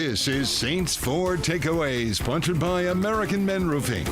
This is Saints 4 Takeaways, sponsored by American Men Roofing.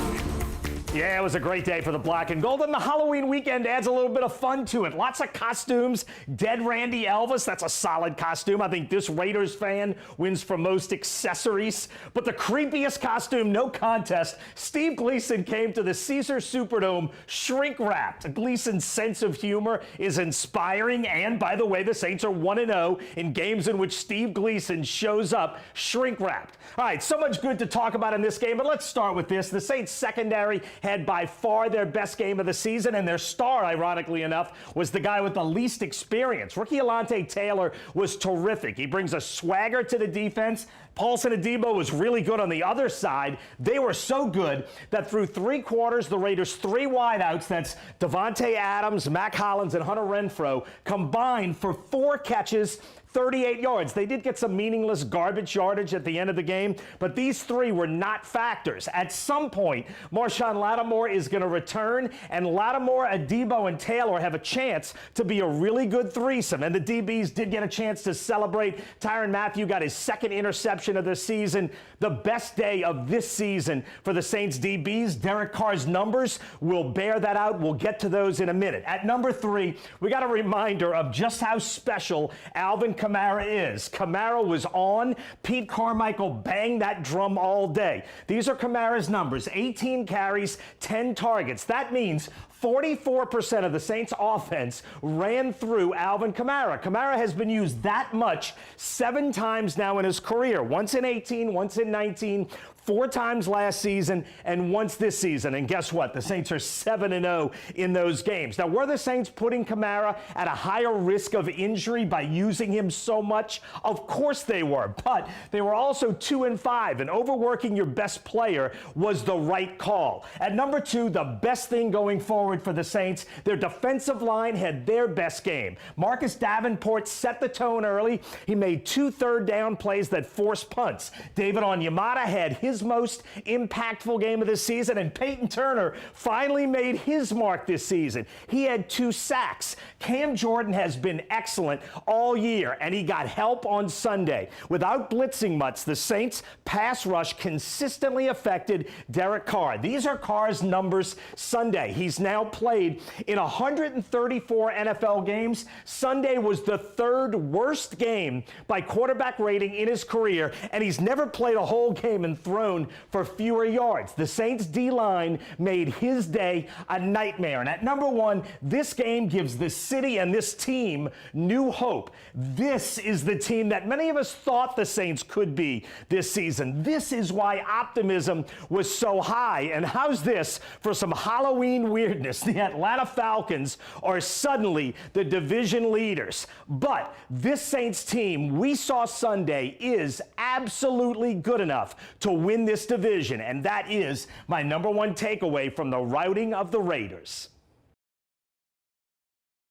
Yeah, it was a great day for the black and gold, and the Halloween weekend adds a little bit of fun to it. Lots of costumes. Dead Randy Elvis, that's a solid costume. I think this Raiders fan wins for most accessories. But the creepiest costume, no contest, Steve Gleason came to the Caesars Superdome shrink-wrapped. Gleason's sense of humor is inspiring, and by the way, the Saints are 1-0 in games in which Steve Gleason shows up shrink-wrapped. All right, so much good to talk about in this game, but let's start with this. The Saints secondary had by far their best game of the season, and their star, ironically enough, was the guy with the least experience. Rookie Alontae Taylor was terrific. He brings a swagger to the defense. Paulson Adebo was really good on the other side. They were so good that through three quarters, the Raiders' three wideouts, that's Devontae Adams, Mac Hollins, and Hunter Renfrow, combined for 4 catches, 38 yards. They did get some meaningless garbage yardage at the end of the game, but these three were not factors. At some point, Marshawn Lattimore is going to return, and Lattimore, Adebo, and Taylor have a chance to be a really good threesome. And the DBs did get a chance to celebrate. Tyrann Mathieu got his second interception of the season. The best day of this season for the Saints DBs. Derek Carr's numbers will bear that out. We'll get to those in a minute. At number 3, we got a reminder of just how special Alvin Kamara is. Kamara was on. Pete Carmichael banged that drum all day. These are Kamara's numbers: 18 carries, 10 targets. That means 44% of the Saints offense ran through Alvin Kamara. Kamara has been used that much 7 times now in his career. Once in 18, once in 19, 4 times last season, and once this season. And guess what? The Saints are 7-0 in those games. Now, were the Saints putting Kamara at a higher risk of injury by using him so much? Of course they were, but they were also 2-5, and overworking your best player was the right call. At number 2, the best thing going forward for the Saints, their defensive line had their best game. Marcus Davenport set the tone early. He made 2 third-down plays that forced punts. David Onyemata had his most impactful game of the season, and Peyton Turner finally made his mark this season. He had 2 sacks. Cam Jordan has been excellent all year, and he got help on Sunday. Without blitzing much, the Saints' pass rush consistently affected Derek Carr. These are Carr's numbers Sunday. He's now played in 134 NFL games. Sunday was the 3rd worst game by quarterback rating in his career, and he's never played a whole game and thrown for fewer yards. The Saints D-line made his day a nightmare. And at number 1, this game gives the city and this team new hope. This is the team that many of us thought the Saints could be this season. This is why optimism was so high. And how's this for some Halloween weirdness? The Atlanta Falcons are suddenly the division leaders. But this Saints team we saw Sunday is absolutely good enough to win this division, and that is my number 1 takeaway from the routing of the Raiders.